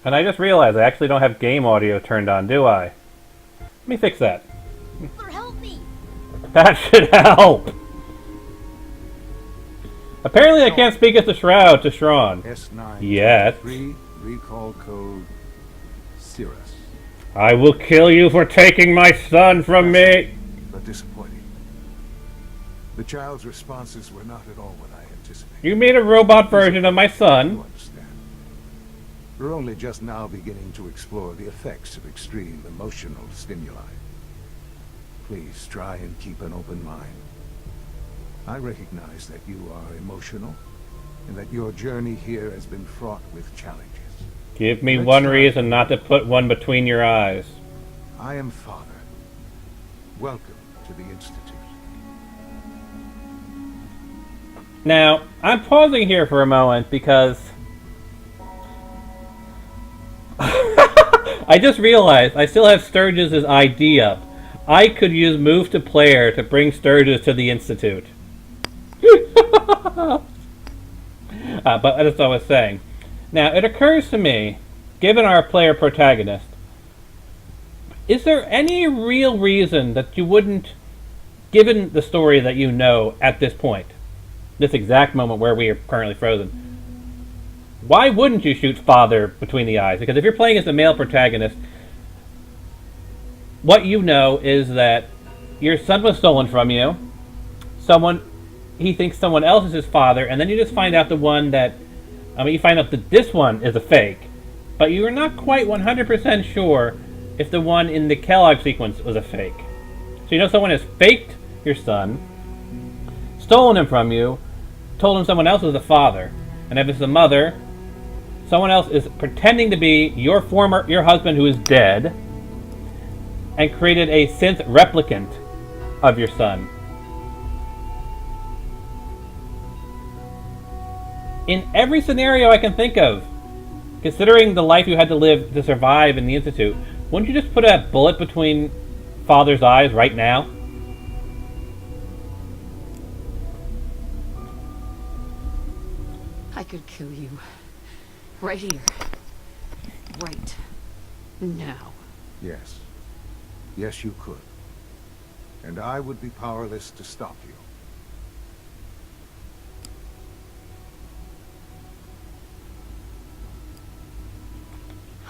And I just realized I actually don't have game audio turned on, do I? Let me fix that. Help me! That should help! Apparently I can't speak as the Shroud to Shrawn. S9 Yes. recall code Cirrus. I will kill you for taking my son from me! But disappointing. The child's responses were not at all what I anticipated. You made a robot version of my You son. understand. We're only just now beginning to explore the effects of extreme emotional stimuli. Please try and keep an open mind. I recognize that you are emotional, and that your journey here has been fraught with challenges. Give me Next one time. reason not to put one between your eyes. I am Father. Welcome to the Institute. Now, I'm pausing here for a moment because I just realized I still have Sturgis' ID up. I could use Move to Player to bring Sturgis to the Institute. But as I was saying, now it occurs to me, given our player protagonist, is there any real reason that you wouldn't, given the story that you know at this point, this exact moment where we are currently frozen, why wouldn't you shoot Father between the eyes? Because if you're playing as the male protagonist, what you know is that your son was stolen from you, he thinks someone else is his father, and then you just find out you find out that this one is a fake, but you are not quite 100% sure if the one in the Kelogg sequence was a fake. So you know someone has faked your son, stolen him from you, told him someone else was the father, and if it's the mother, someone else is pretending to be your husband who is dead, and created a synth replicant of your son. In every scenario I can think of, considering the life you had to live to survive in the Institute, wouldn't you just put a bullet between Father's eyes right now? I could kill you. Right here. Right now. Yes. Yes, you could. And I would be powerless to stop you.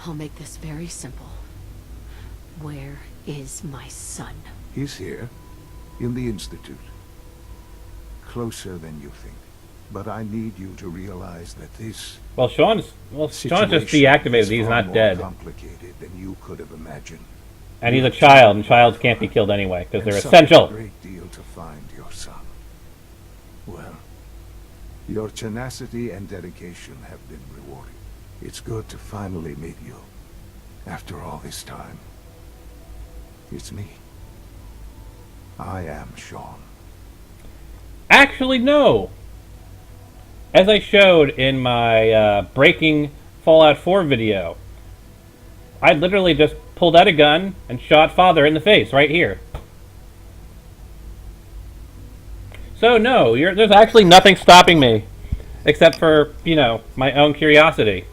I'll make this very simple. Where is my son? He's here, in the Institute. Closer than you think. But I need you to realize that this Well, Sean's just deactivated. is He's far not more dead. complicated than you could have imagined. And he's a child, and childs can't be killed anyway, because they're And suffered essential. a great deal to find your son. Well, your tenacity and dedication have been rewarded. It's good to finally meet you. After all this time. It's me. I am Sean. Actually, no. As I showed in my Breaking Fallout 4 video, I literally just pulled out a gun and shot Father in the face right here. So no, there's actually nothing stopping me, except for, my own curiosity.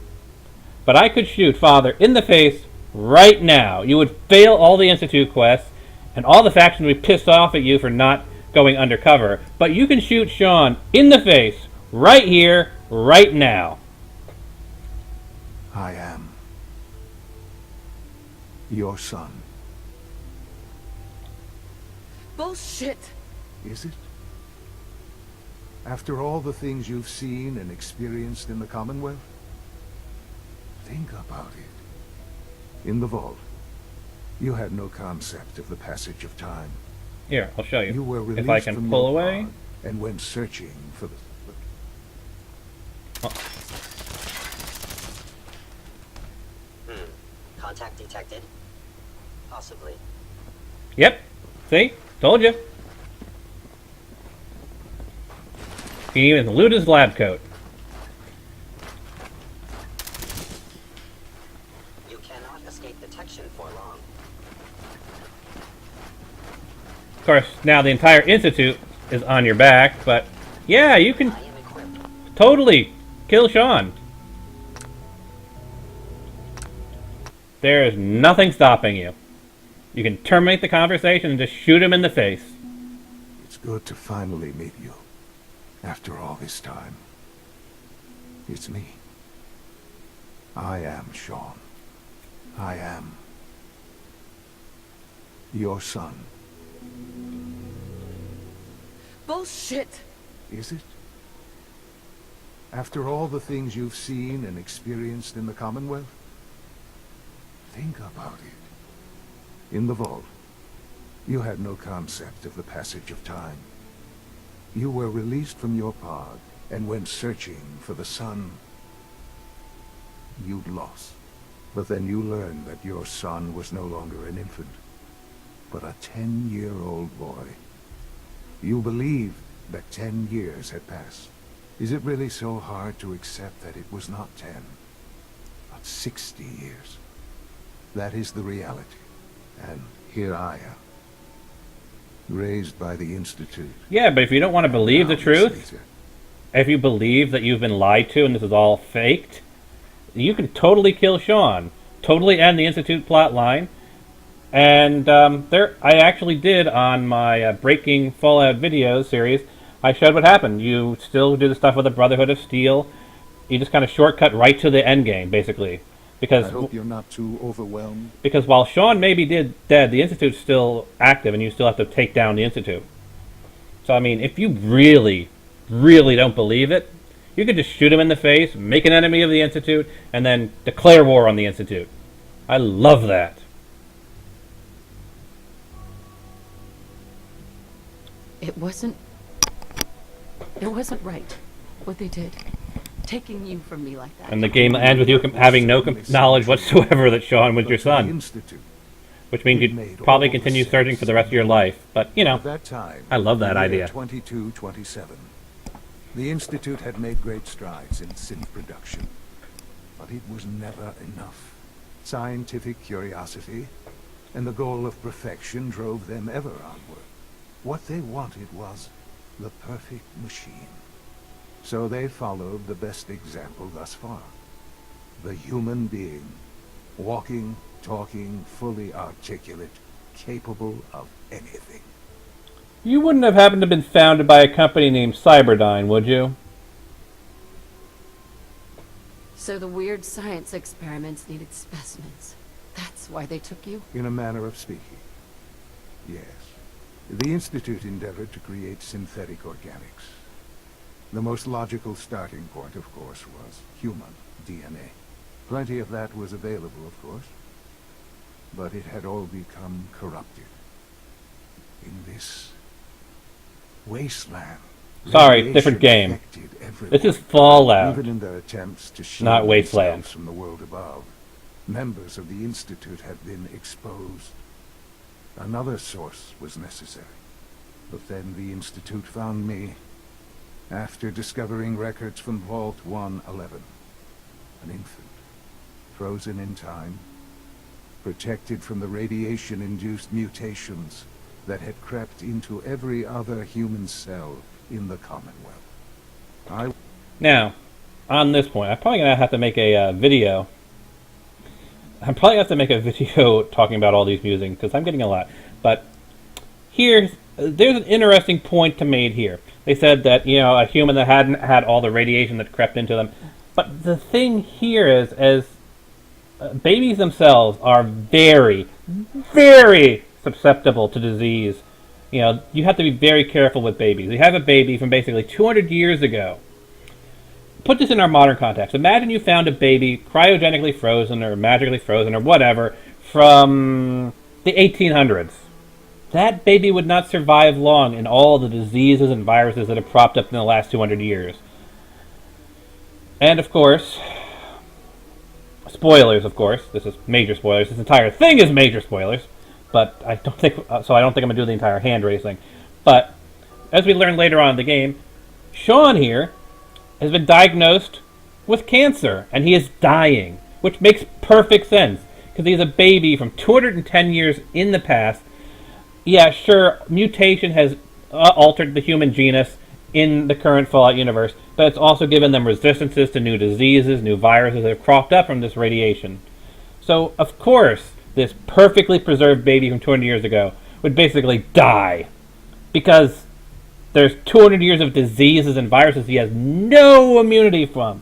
But I could shoot Father in the face right now. You would fail all the Institute quests, and all the factions would be pissed off at you for not going undercover. But you can shoot Sean in the face right here, right now. I am your son. Bullshit! Is it? After all the things you've seen and experienced in the Commonwealth? Think about it. In the vault, you had no concept of the passage of time. Here, I'll show you. You were released If I can from pull your away. pod and went searching for the... Contact detected? Possibly. Yep. See? Told you. He can even loot his lab coat. You cannot escape detection for long. Of course, now the entire Institute is on your back, but yeah, you can I am equipped. totally kill Sean. There is nothing stopping you. You can terminate the conversation and just shoot him in the face. It's good to finally meet you. After all this time. It's me. I am Sean. I am your son. Bullshit! Is it? After all the things you've seen and experienced in the Commonwealth? Think about it. In the vault, you had no concept of the passage of time. You were released from your pod and went searching for the sun you'd lost. But then you learned that your son was no longer an infant, but a 10-year-old boy. You believed that 10 years had passed. Is it really so hard to accept that it was not 10, but 60 years? That is the reality. And here I am, raised by the Institute. Yeah, but if you don't want to believe the truth, if you believe that you've been lied to and this is all faked, you can totally kill Sean, totally end the Institute plot line. And I actually did on my Breaking Fallout videos series, I showed what happened. You still do the stuff with the Brotherhood of Steel. You just kind of shortcut right to the end game, basically. Because I hope you're not too overwhelmed. Because while Sean may be dead, the Institute's still active, and you still have to take down the Institute. So, I mean, if you really, really don't believe it, you could just shoot him in the face, make an enemy of the Institute, and then declare war on the Institute. I love that. It wasn't right, what they did. Taking you from me like that. And the game ends with you having no knowledge whatsoever that Sean was your son. Which means you'd probably continue searching for the rest of your life. But, you know, At that time, I love that in the year idea. 2227, the Institute had made great strides in synth production. But it was never enough. Scientific curiosity and the goal of perfection drove them ever onward. What they wanted was the perfect machine. So they followed the best example thus far. The human being. Walking, talking, fully articulate, capable of anything. You wouldn't have happened to have been founded by a company named Cyberdyne, would you? So the weird science experiments needed specimens. That's why they took you? In a manner of speaking. Yes. The Institute endeavored to create synthetic organics. The most logical starting point, of course, was human DNA. Plenty of that was available, of course. But it had all become corrupted. In this wasteland. Sorry, different game. This is Fallout. Even in their attempts to shield Not Wasteland. themselves from the world above, members of the Institute had been exposed. Another source was necessary. But then the Institute found me after discovering records from Vault 111. An infant, frozen in time, protected from the radiation-induced mutations that had crept into every other human cell in the Commonwealth. Now, on this point, I'm probably going to have to make a video. I'm probably going to have to make a video talking about all these musings, because I'm getting a lot. But there's an interesting point to made here. They said that, you know, a human that hadn't had all the radiation that crept into them. But the thing here is babies themselves are very, very susceptible to disease. You know, you have to be very careful with babies. You have a baby from basically 200 years ago. Put this in our modern context. Imagine you found a baby cryogenically frozen or magically frozen or whatever from the 1800s. That baby would not survive long in all the diseases and viruses that have propped up in the last 200 years. And of course, spoilers, of course. This is major spoilers. This entire thing is major spoilers. But I don't think I'm going to do the entire hand raising. But as we learn later on in the game, Sean here has been diagnosed with cancer, and he is dying, which makes perfect sense because he's a baby from 210 years in the past. Yeah, sure, mutation has altered the human genus in the current Fallout universe, but it's also given them resistances to new diseases, new viruses that have cropped up from this radiation. So, of course, this perfectly preserved baby from 200 years ago would basically die. Because there's 200 years of diseases and viruses he has no immunity from.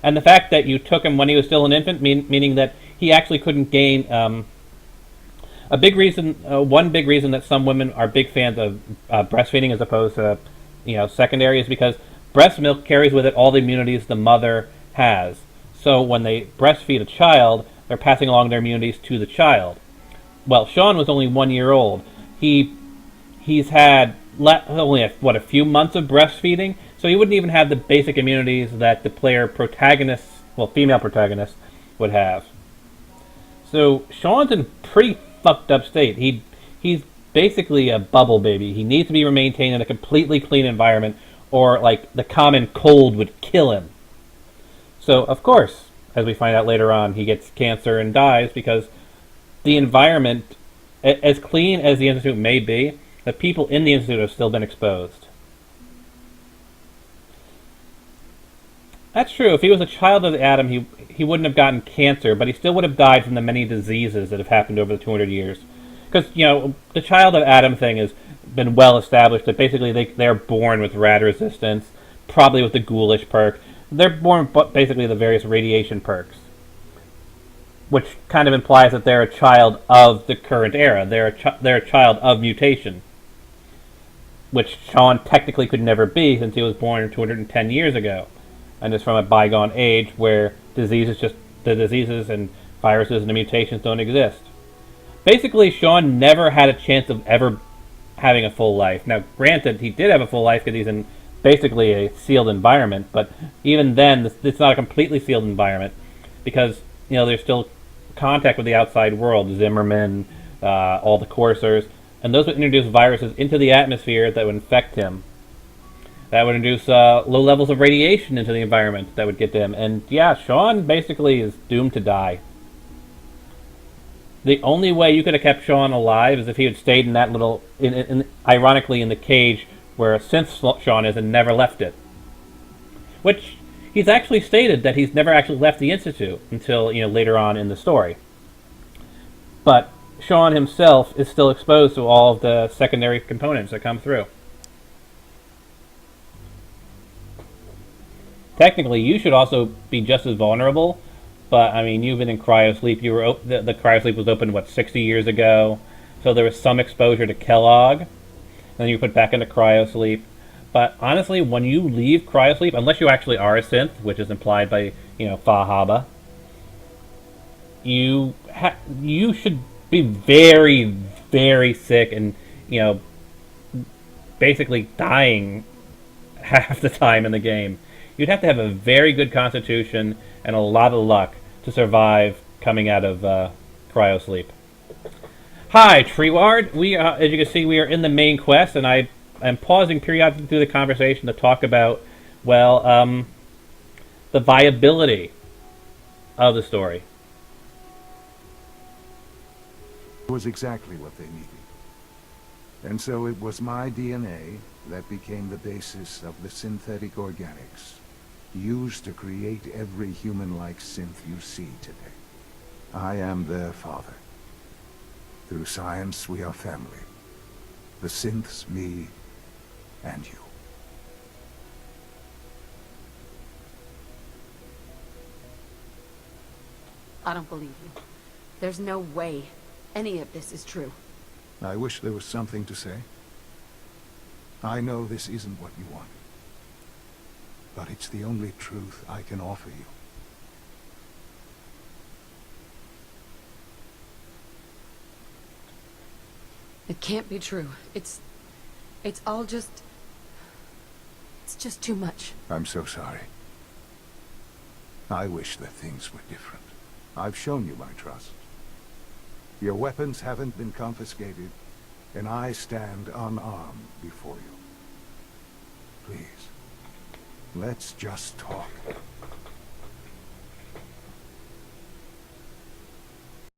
And the fact that you took him when he was still an infant, meaning that he actually couldn't gain... one big reason that some women are big fans of breastfeeding as opposed to, secondary is because breast milk carries with it all the immunities the mother has. So when they breastfeed a child, they're passing along their immunities to the child. Well, Sean was only 1 year old. He's had only a few months of breastfeeding, so he wouldn't even have the basic immunities that the female protagonist would have. So Sean's in pretty fucked up state. He's basically a bubble baby. He needs to be maintained in a completely clean environment, or like the common cold would kill him. So of course, as we find out later on, he gets cancer and dies because the environment, as clean as the Institute may be, the people in the Institute have still been exposed. That's true. If he was a child of Adam, he wouldn't have gotten cancer, but he still would have died from the many diseases that have happened over the 200 years. Because, the child of Adam thing has been well established that basically they're born with rad resistance, probably with the ghoulish perk. They're born basically the various radiation perks, which kind of implies that they're a child of the current era. They're a child of mutation, which Sean technically could never be since he was born 210 years ago, and is from a bygone age where the diseases and viruses and the mutations don't exist. Basically, Sean never had a chance of ever having a full life. Now, granted, he did have a full life because he's in basically a sealed environment, but even then, it's not a completely sealed environment because, there's still contact with the outside world, Zimmerman, all the coursers, and those would introduce viruses into the atmosphere that would infect him. That would induce low levels of radiation into the environment that would get to him. And yeah, Sean basically is doomed to die. The only way you could have kept Sean alive is if he had stayed in that little, ironically, in the cage where since Sean is and never left it. Which, he's actually stated that he's never actually left the Institute until, later on in the story. But Sean himself is still exposed to all of the secondary components that come through. Technically, you should also be just as vulnerable, but I mean, you've been in cryosleep. The cryosleep was opened 60 years ago, so there was some exposure to Kelogg, and then you put back into cryosleep. But honestly, when you leave cryosleep, unless you actually are a synth, which is implied by Fahaba, you should be very, very sick and basically dying half the time in the game. You'd have to have a very good constitution and a lot of luck to survive coming out of cryosleep. Hi, Treeward. As you can see, we are in the main quest, and I am pausing periodically through the conversation to talk about, the viability of the story. It was exactly what they needed. And so it was my DNA that became the basis of the synthetic organics used to create every human-like synth you see today. I am their father. Through science, we are family. The synths, me, and you. I don't believe you. There's no way any of this is true. I wish there was something to say. I know this isn't what you want. But it's the only truth I can offer you. It can't be true. It's all just... It's just too much. I'm so sorry. I wish that things were different. I've shown you my trust. Your weapons haven't been confiscated, and I stand unarmed before you. Please, let's just talk.